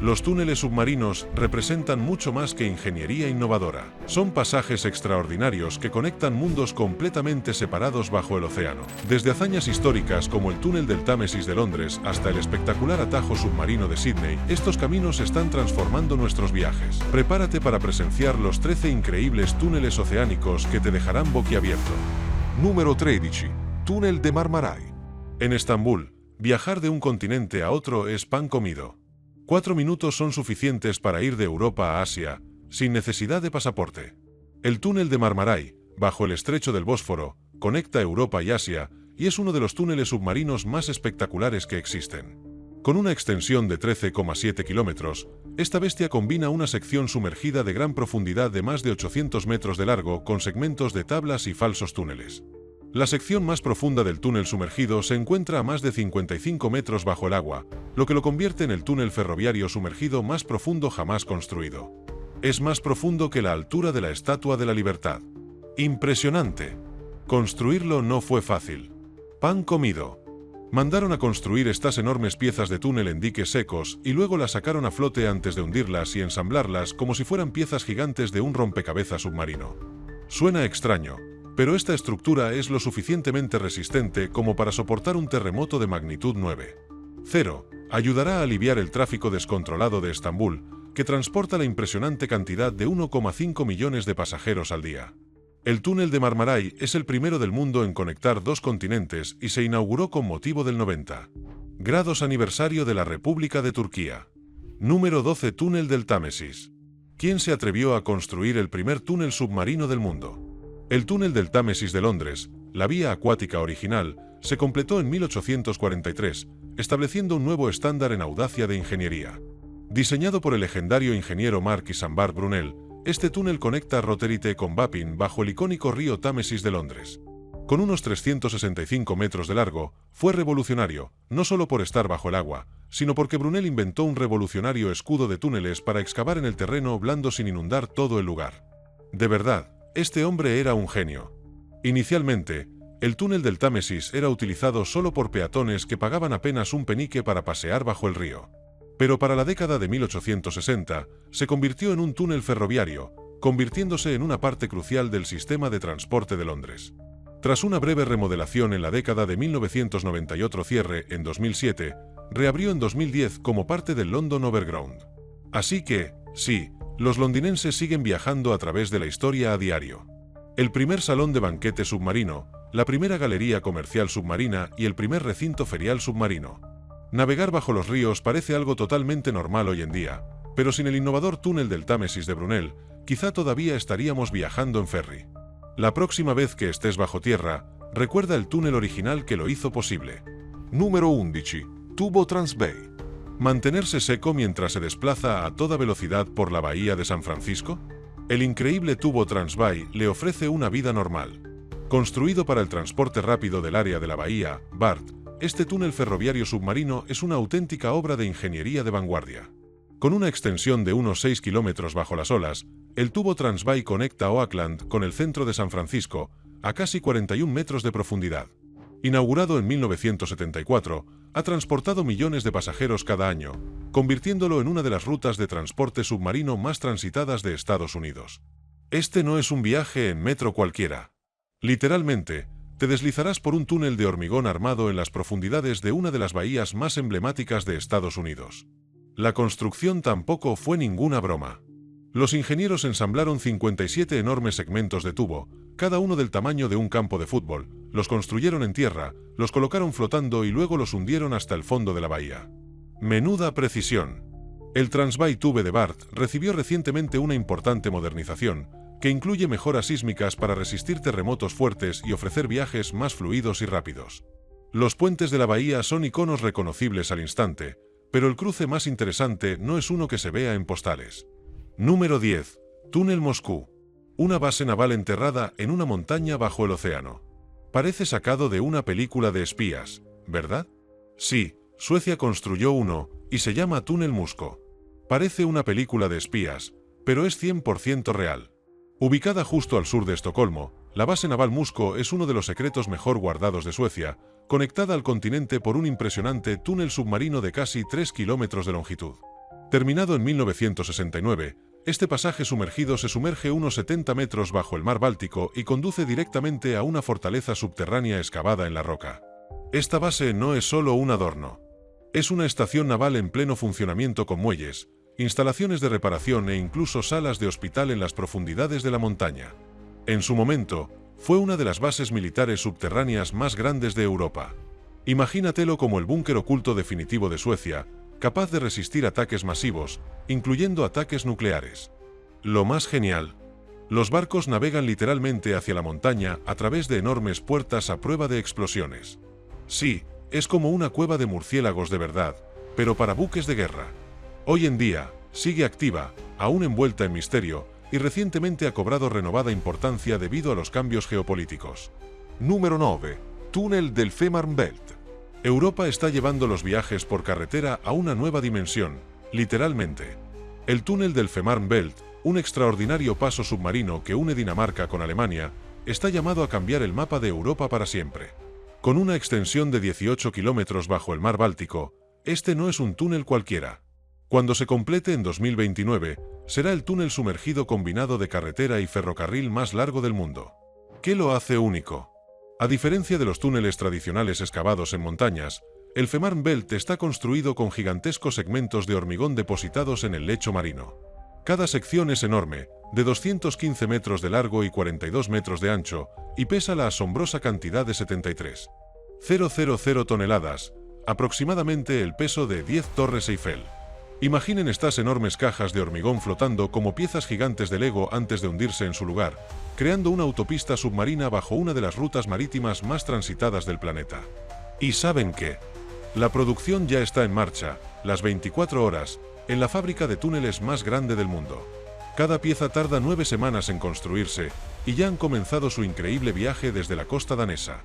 Los túneles submarinos representan mucho más que ingeniería innovadora. Son pasajes extraordinarios que conectan mundos completamente separados bajo el océano. Desde hazañas históricas como el túnel del Támesis de Londres hasta el espectacular atajo submarino de Sídney, estos caminos están transformando nuestros viajes. Prepárate para presenciar los 13 increíbles túneles oceánicos que te dejarán boquiabierto. Número 13. Túnel de Marmaray. En Estambul, viajar de un continente a otro es pan comido. 4 minutos son suficientes para ir de Europa a Asia, sin necesidad de pasaporte. El túnel de Marmaray, bajo el estrecho del Bósforo, conecta Europa y Asia, y es uno de los túneles submarinos más espectaculares que existen. Con una extensión de 13,7 kilómetros, esta bestia combina una sección sumergida de gran profundidad de más de 800 metros de largo con segmentos de tablas y falsos túneles. La sección más profunda del túnel sumergido se encuentra a más de 55 metros bajo el agua, lo que lo convierte en el túnel ferroviario sumergido más profundo jamás construido. Es más profundo que la altura de la Estatua de la Libertad. ¡Impresionante! Construirlo no fue fácil. Pan comido. Mandaron a construir estas enormes piezas de túnel en diques secos y luego las sacaron a flote antes de hundirlas y ensamblarlas como si fueran piezas gigantes de un rompecabezas submarino. Suena extraño, pero esta estructura es lo suficientemente resistente como para soportar un terremoto de magnitud 9.0. Ayudará a aliviar el tráfico descontrolado de Estambul, que transporta la impresionante cantidad de 1,5 millones de pasajeros al día. El túnel de Marmaray es el primero del mundo en conectar dos continentes y se inauguró con motivo del 90 grados aniversario de la República de Turquía. Número 12. Túnel del Támesis. ¿Quién se atrevió a construir el primer túnel submarino del mundo? El túnel del Támesis de Londres, la vía acuática original, se completó en 1843, estableciendo un nuevo estándar en audacia de ingeniería. Diseñado por el legendario ingeniero Mark Isambard Brunel, este túnel conecta Rotterdam con Wapping bajo el icónico río Támesis de Londres. Con unos 365 metros de largo, fue revolucionario, no solo por estar bajo el agua, sino porque Brunel inventó un revolucionario escudo de túneles para excavar en el terreno blando sin inundar todo el lugar. De verdad, este hombre era un genio. Inicialmente, el túnel del Támesis era utilizado solo por peatones que pagaban apenas un penique para pasear bajo el río. Pero para la década de 1860, se convirtió en un túnel ferroviario, convirtiéndose en una parte crucial del sistema de transporte de Londres. Tras una breve remodelación en la década de 1990 y otro cierre en 2007, reabrió en 2010 como parte del London Overground. Así que, sí, los londinenses siguen viajando a través de la historia a diario. El primer salón de banquete submarino, la primera galería comercial submarina y el primer recinto ferial submarino. Navegar bajo los ríos parece algo totalmente normal hoy en día, pero sin el innovador túnel del Támesis de Brunel, quizá todavía estaríamos viajando en ferry. La próxima vez que estés bajo tierra, recuerda el túnel original que lo hizo posible. Número 11. Tubo Transbay. ¿Mantenerse seco mientras se desplaza a toda velocidad por la bahía de San Francisco? El increíble tubo Transbay le ofrece una vida normal. Construido para el transporte rápido del área de la bahía, BART, este túnel ferroviario submarino es una auténtica obra de ingeniería de vanguardia. Con una extensión de unos 6 kilómetros bajo las olas, el tubo Transbay conecta Oakland con el centro de San Francisco, a casi 41 metros de profundidad. Inaugurado en 1974, ha transportado millones de pasajeros cada año, convirtiéndolo en una de las rutas de transporte submarino más transitadas de Estados Unidos. Este no es un viaje en metro cualquiera. Literalmente, te deslizarás por un túnel de hormigón armado en las profundidades de una de las bahías más emblemáticas de Estados Unidos. La construcción tampoco fue ninguna broma. Los ingenieros ensamblaron 57 enormes segmentos de tubo, cada uno del tamaño de un campo de fútbol, los construyeron en tierra, los colocaron flotando y luego los hundieron hasta el fondo de la bahía. ¡Menuda precisión! El Transbay Tube de BART recibió recientemente una importante modernización, que incluye mejoras sísmicas para resistir terremotos fuertes y ofrecer viajes más fluidos y rápidos. Los puentes de la bahía son iconos reconocibles al instante, pero el cruce más interesante no es uno que se vea en postales. Número 10. Túnel Moscú. Una base naval enterrada en una montaña bajo el océano. Parece sacado de una película de espías, ¿verdad? Sí, Suecia construyó uno, y se llama Túnel Musko. Parece una película de espías, pero es 100% real. Ubicada justo al sur de Estocolmo, la base naval Musko es uno de los secretos mejor guardados de Suecia, conectada al continente por un impresionante túnel submarino de casi 3 kilómetros de longitud. Terminado en 1969, este pasaje sumergido se sumerge unos 70 metros bajo el mar Báltico y conduce directamente a una fortaleza subterránea excavada en la roca. Esta base no es solo un adorno. Es una estación naval en pleno funcionamiento con muelles, instalaciones de reparación e incluso salas de hospital en las profundidades de la montaña. En su momento, fue una de las bases militares subterráneas más grandes de Europa. Imagínatelo como el búnker oculto definitivo de Suecia, capaz de resistir ataques masivos, incluyendo ataques nucleares. Lo más genial: los barcos navegan literalmente hacia la montaña a través de enormes puertas a prueba de explosiones. Sí, es como una cueva de murciélagos de verdad, pero para buques de guerra. Hoy en día, sigue activa, aún envuelta en misterio, y recientemente ha cobrado renovada importancia debido a los cambios geopolíticos. Número 9. Túnel del Fehmarn Belt. Europa está llevando los viajes por carretera a una nueva dimensión, literalmente. El túnel del Fehmarn Belt, un extraordinario paso submarino que une Dinamarca con Alemania, está llamado a cambiar el mapa de Europa para siempre. Con una extensión de 18 kilómetros bajo el mar Báltico, este no es un túnel cualquiera. Cuando se complete en 2029, será el túnel sumergido combinado de carretera y ferrocarril más largo del mundo. ¿Qué lo hace único? A diferencia de los túneles tradicionales excavados en montañas, el Fehmarn Belt está construido con gigantescos segmentos de hormigón depositados en el lecho marino. Cada sección es enorme, de 215 metros de largo y 42 metros de ancho, y pesa la asombrosa cantidad de 73,000 toneladas, aproximadamente el peso de 10 Torres Eiffel. Imaginen estas enormes cajas de hormigón flotando como piezas gigantes de Lego antes de hundirse en su lugar, creando una autopista submarina bajo una de las rutas marítimas más transitadas del planeta. ¿Y saben qué? La producción ya está en marcha, las 24 horas, en la fábrica de túneles más grande del mundo. Cada pieza tarda 9 semanas en construirse, y ya han comenzado su increíble viaje desde la costa danesa.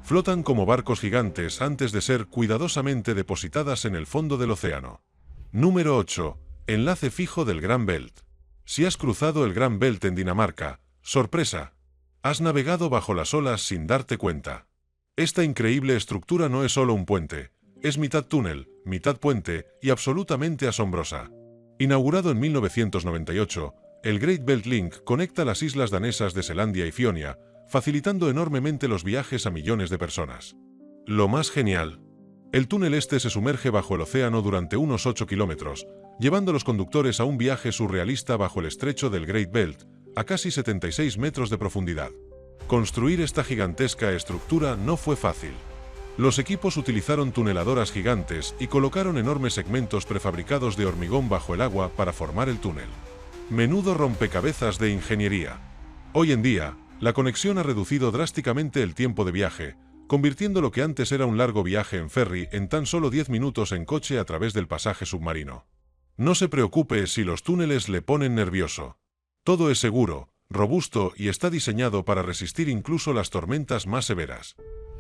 Flotan como barcos gigantes antes de ser cuidadosamente depositadas en el fondo del océano. Número 8. Enlace fijo del Gran Belt. Si has cruzado el Gran Belt en Dinamarca, ¡sorpresa!, has navegado bajo las olas sin darte cuenta. Esta increíble estructura no es solo un puente, es mitad túnel, mitad puente y absolutamente asombrosa. Inaugurado en 1998, el Great Belt Link conecta las islas danesas de Selandia y Fionia, facilitando enormemente los viajes a millones de personas. Lo más genial: el túnel este se sumerge bajo el océano durante unos 8 kilómetros, llevando a los conductores a un viaje surrealista bajo el estrecho del Great Belt, a casi 76 metros de profundidad. Construir esta gigantesca estructura no fue fácil. Los equipos utilizaron tuneladoras gigantes y colocaron enormes segmentos prefabricados de hormigón bajo el agua para formar el túnel. Menudo rompecabezas de ingeniería. Hoy en día, la conexión ha reducido drásticamente el tiempo de viaje, convirtiendo lo que antes era un largo viaje en ferry en tan solo 10 minutos en coche a través del pasaje submarino. No se preocupe si los túneles le ponen nervioso. Todo es seguro, robusto y está diseñado para resistir incluso las tormentas más severas.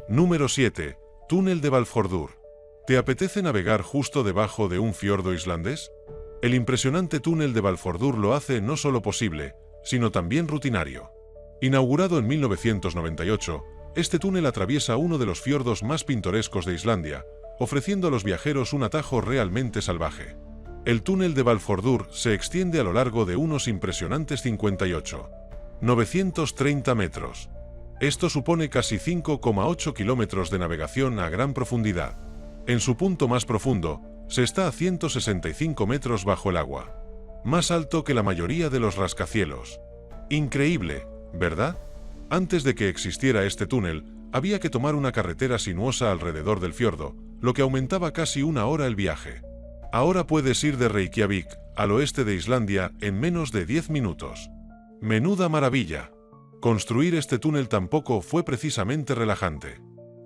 Número 7. Túnel de Balfjordur. ¿Te apetece navegar justo debajo de un fiordo islandés? El impresionante túnel de Balfjordur lo hace no solo posible, sino también rutinario. Inaugurado en 1998, este túnel atraviesa uno de los fiordos más pintorescos de Islandia, ofreciendo a los viajeros un atajo realmente salvaje. El túnel de Balfjordur se extiende a lo largo de unos impresionantes 58,930 metros. Esto supone casi 5,8 kilómetros de navegación a gran profundidad. En su punto más profundo, se está a 165 metros bajo el agua. Más alto que la mayoría de los rascacielos. Increíble, ¿verdad? Antes de que existiera este túnel, había que tomar una carretera sinuosa alrededor del fiordo, lo que aumentaba casi una hora el viaje. Ahora puedes ir de Reykjavik, al oeste de Islandia, en menos de 10 minutos. ¡Menuda maravilla! Construir este túnel tampoco fue precisamente relajante.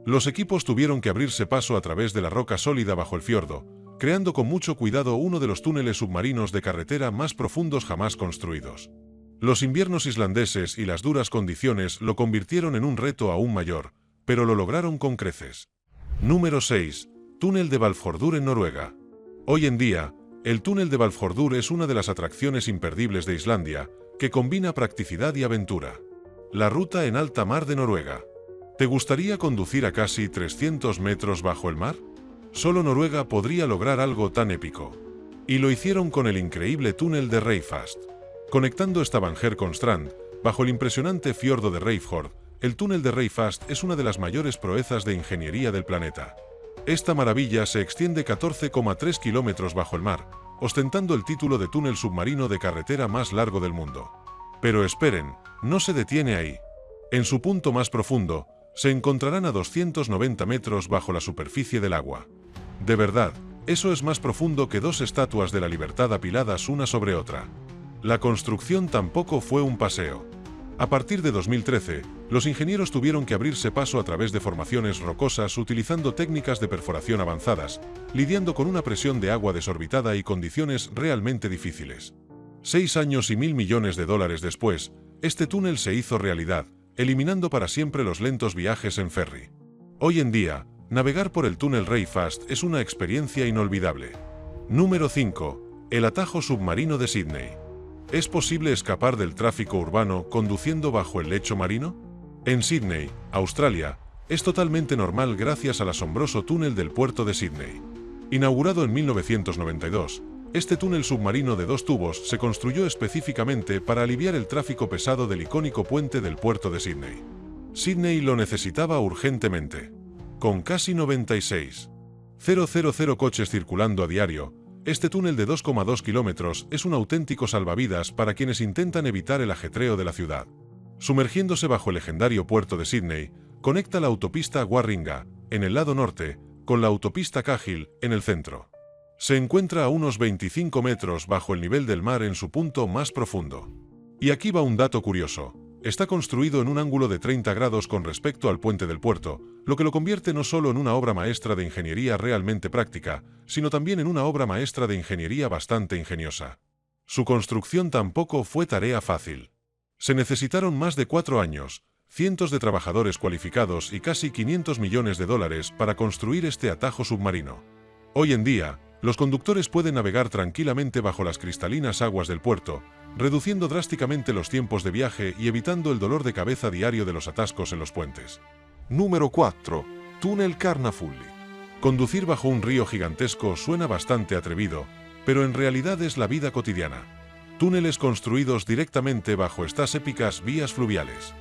Los equipos tuvieron que abrirse paso a través de la roca sólida bajo el fiordo, creando con mucho cuidado uno de los túneles submarinos de carretera más profundos jamás construidos. Los inviernos islandeses y las duras condiciones lo convirtieron en un reto aún mayor, pero lo lograron con creces. Número 6. Túnel de Balfjordur en Noruega. Hoy en día, el túnel de Balfjordur es una de las atracciones imperdibles de Islandia, que combina practicidad y aventura. La ruta en alta mar de Noruega. ¿Te gustaría conducir a casi 300 metros bajo el mar? Solo Noruega podría lograr algo tan épico. Y lo hicieron con el increíble túnel de Reifast. Conectando Stavanger con Strand, bajo el impresionante fiordo de Reifjord, el túnel de Reifast es una de las mayores proezas de ingeniería del planeta. Esta maravilla se extiende 14,3 kilómetros bajo el mar, ostentando el título de túnel submarino de carretera más largo del mundo. Pero esperen, no se detiene ahí. En su punto más profundo, se encontrarán a 290 metros bajo la superficie del agua. De verdad, eso es más profundo que dos estatuas de la libertad apiladas una sobre otra. La construcción tampoco fue un paseo. A partir de 2013, los ingenieros tuvieron que abrirse paso a través de formaciones rocosas utilizando técnicas de perforación avanzadas, lidiando con una presión de agua desorbitada y condiciones realmente difíciles. 6 años y $1.000 millones después, este túnel se hizo realidad, eliminando para siempre los lentos viajes en ferry. Hoy en día, navegar por el túnel Reifast es una experiencia inolvidable. Número 5. El atajo submarino de Sídney. ¿Es posible escapar del tráfico urbano conduciendo bajo el lecho marino? En Sídney, Australia, es totalmente normal gracias al asombroso túnel del puerto de Sídney. Inaugurado en 1992, este túnel submarino de 2 tubos se construyó específicamente para aliviar el tráfico pesado del icónico puente del puerto de Sídney. Sídney lo necesitaba urgentemente. Con casi 96,000 coches circulando a diario, este túnel de 2,2 kilómetros es un auténtico salvavidas para quienes intentan evitar el ajetreo de la ciudad. Sumergiéndose bajo el legendario puerto de Sídney, conecta la autopista Warringah, en el lado norte, con la autopista Cahill, en el centro. Se encuentra a unos 25 metros bajo el nivel del mar en su punto más profundo. Y aquí va un dato curioso. Está construido en un ángulo de 30 grados con respecto al puente del puerto, lo que lo convierte no solo en una obra maestra de ingeniería realmente práctica, sino también en una obra maestra de ingeniería bastante ingeniosa. Su construcción tampoco fue tarea fácil. Se necesitaron más de 4 años, cientos de trabajadores cualificados y casi $500 millones para construir este atajo submarino. Hoy en día, los conductores pueden navegar tranquilamente bajo las cristalinas aguas del puerto, reduciendo drásticamente los tiempos de viaje y evitando el dolor de cabeza diario de los atascos en los puentes. Número 4. Túnel Carnafulli. Conducir bajo un río gigantesco suena bastante atrevido, pero en realidad es la vida cotidiana. Túneles construidos directamente bajo estas épicas vías fluviales.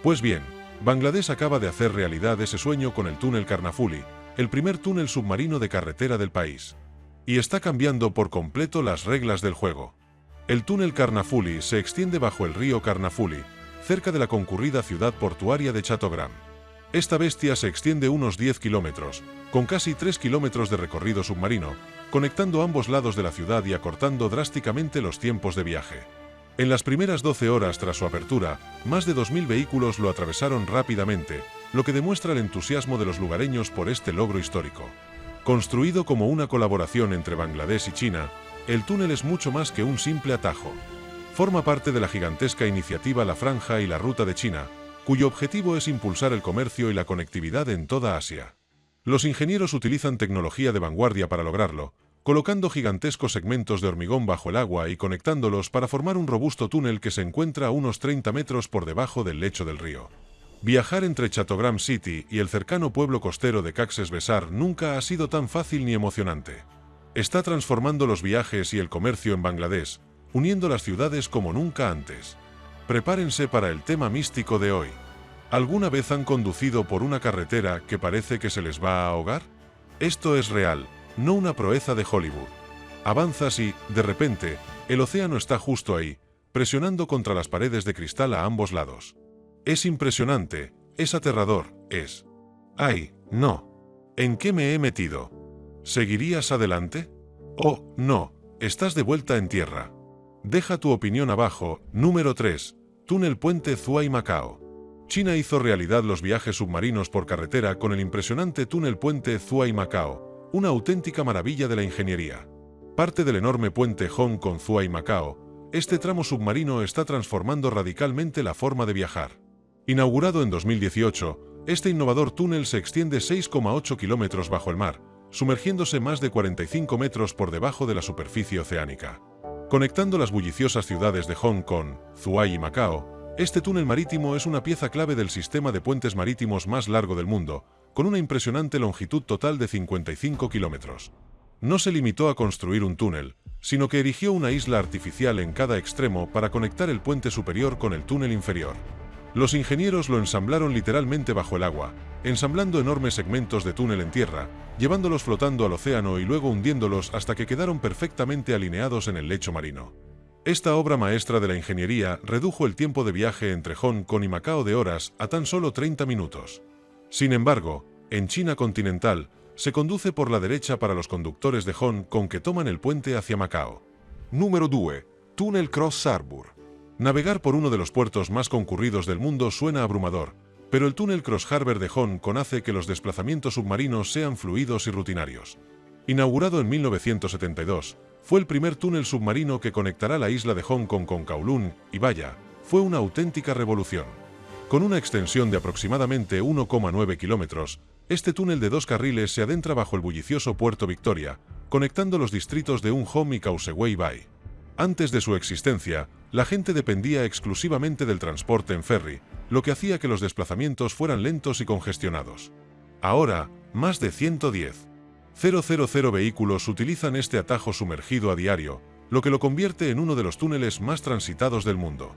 Pues bien, Bangladesh acaba de hacer realidad ese sueño con el túnel Carnafulli, el primer túnel submarino de carretera del país. Y está cambiando por completo las reglas del juego. El túnel Carnafulli se extiende bajo el río Carnafulli, cerca de la concurrida ciudad portuaria de Chattogram. Esta bestia se extiende unos 10 kilómetros, con casi 3 kilómetros de recorrido submarino, conectando ambos lados de la ciudad y acortando drásticamente los tiempos de viaje. En las primeras 12 horas tras su apertura, más de 2.000 vehículos lo atravesaron rápidamente, lo que demuestra el entusiasmo de los lugareños por este logro histórico. Construido como una colaboración entre Bangladesh y China, el túnel es mucho más que un simple atajo. Forma parte de la gigantesca iniciativa La Franja y la Ruta de China, cuyo objetivo es impulsar el comercio y la conectividad en toda Asia. Los ingenieros utilizan tecnología de vanguardia para lograrlo, colocando gigantescos segmentos de hormigón bajo el agua y conectándolos para formar un robusto túnel que se encuentra a unos 30 metros por debajo del lecho del río. Viajar entre Chattogram City y el cercano pueblo costero de Cox's Bazar nunca ha sido tan fácil ni emocionante. Está transformando los viajes y el comercio en Bangladesh, uniendo las ciudades como nunca antes. Prepárense para el tema místico de hoy. ¿Alguna vez han conducido por una carretera que parece que se les va a ahogar? Esto es real, no una proeza de Hollywood. Avanzas y, de repente, el océano está justo ahí, presionando contra las paredes de cristal a ambos lados. Es impresionante, es aterrador, es... ¡Ay, no! ¿En qué me he metido? ¿Seguirías adelante? Oh, no, estás de vuelta en tierra. Deja tu opinión abajo. Número 3. Túnel Puente Zuai Macao. China hizo realidad los viajes submarinos por carretera con el impresionante túnel Puente Zuai Macao, una auténtica maravilla de la ingeniería. Parte del enorme puente Hong Kong Zuai Macao, este tramo submarino está transformando radicalmente la forma de viajar. Inaugurado en 2018, este innovador túnel se extiende 6,8 kilómetros bajo el mar, sumergiéndose más de 45 metros por debajo de la superficie oceánica. Conectando las bulliciosas ciudades de Hong Kong, Zhuhai y Macao, este túnel marítimo es una pieza clave del sistema de puentes marítimos más largo del mundo, con una impresionante longitud total de 55 kilómetros. No se limitó a construir un túnel, sino que erigió una isla artificial en cada extremo para conectar el puente superior con el túnel inferior. Los ingenieros lo ensamblaron literalmente bajo el agua, ensamblando enormes segmentos de túnel en tierra, llevándolos flotando al océano y luego hundiéndolos hasta que quedaron perfectamente alineados en el lecho marino. Esta obra maestra de la ingeniería redujo el tiempo de viaje entre Hong Kong y Macao de horas a tan solo 30 minutos. Sin embargo, en China continental, se conduce por la derecha para los conductores de Hong Kong que toman el puente hacia Macao. Numero 2. Tunnel Cross Harbour. Navegar por uno de los puertos más concurridos del mundo suena abrumador, pero el túnel Cross Harbour de Hong Kong hace que los desplazamientos submarinos sean fluidos y rutinarios. Inaugurado en 1972, fue el primer túnel submarino que conectará la isla de Hong Kong con Kowloon, y vaya, fue una auténtica revolución. Con una extensión de aproximadamente 1,9 kilómetros, este túnel de 2 carriles se adentra bajo el bullicioso Puerto Victoria, conectando los distritos de Un Hom y Causeway Bay. Antes de su existencia, la gente dependía exclusivamente del transporte en ferry, lo que hacía que los desplazamientos fueran lentos y congestionados. Ahora, más de 110,000 vehículos utilizan este atajo sumergido a diario, lo que lo convierte en uno de los túneles más transitados del mundo.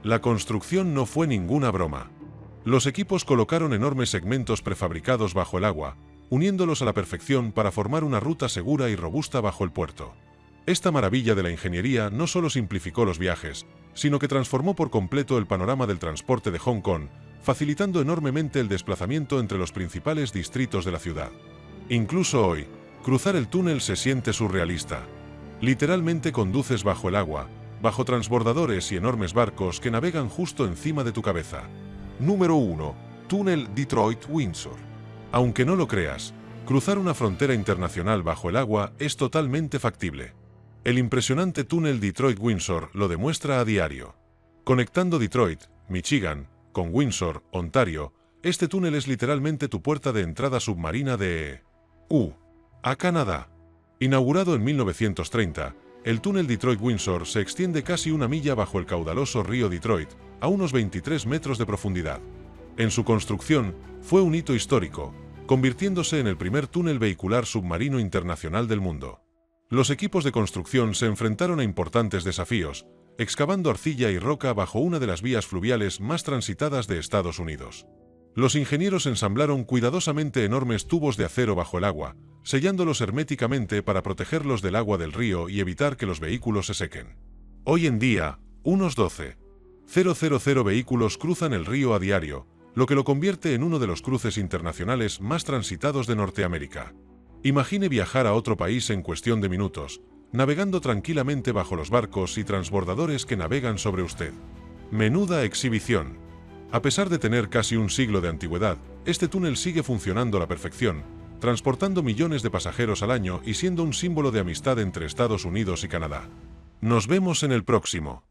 La construcción no fue ninguna broma. Los equipos colocaron enormes segmentos prefabricados bajo el agua, uniéndolos a la perfección para formar una ruta segura y robusta bajo el puerto. Esta maravilla de la ingeniería no solo simplificó los viajes, sino que transformó por completo el panorama del transporte de Hong Kong, facilitando enormemente el desplazamiento entre los principales distritos de la ciudad. Incluso hoy, cruzar el túnel se siente surrealista. Literalmente conduces bajo el agua, bajo transbordadores y enormes barcos que navegan justo encima de tu cabeza. Número 1. Túnel Detroit-Windsor. Aunque no lo creas, cruzar una frontera internacional bajo el agua es totalmente factible. El impresionante túnel Detroit-Windsor lo demuestra a diario. Conectando Detroit, Michigan, con Windsor, Ontario, este túnel es literalmente tu puerta de entrada submarina a Canadá. Inaugurado en 1930, el túnel Detroit-Windsor se extiende casi una milla bajo el caudaloso río Detroit, a unos 23 metros de profundidad. En su construcción, fue un hito histórico, convirtiéndose en el primer túnel vehicular submarino internacional del mundo. Los equipos de construcción se enfrentaron a importantes desafíos, excavando arcilla y roca bajo una de las vías fluviales más transitadas de Estados Unidos. Los ingenieros ensamblaron cuidadosamente enormes tubos de acero bajo el agua, sellándolos herméticamente para protegerlos del agua del río y evitar que los vehículos se sequen. Hoy en día, unos 12,000 vehículos cruzan el río a diario, lo que lo convierte en uno de los cruces internacionales más transitados de Norteamérica. Imagine viajar a otro país en cuestión de minutos, navegando tranquilamente bajo los barcos y transbordadores que navegan sobre usted. ¡Menuda exhibición! A pesar de tener casi un siglo de antigüedad, este túnel sigue funcionando a la perfección, transportando millones de pasajeros al año y siendo un símbolo de amistad entre Estados Unidos y Canadá. Nos vemos en el próximo.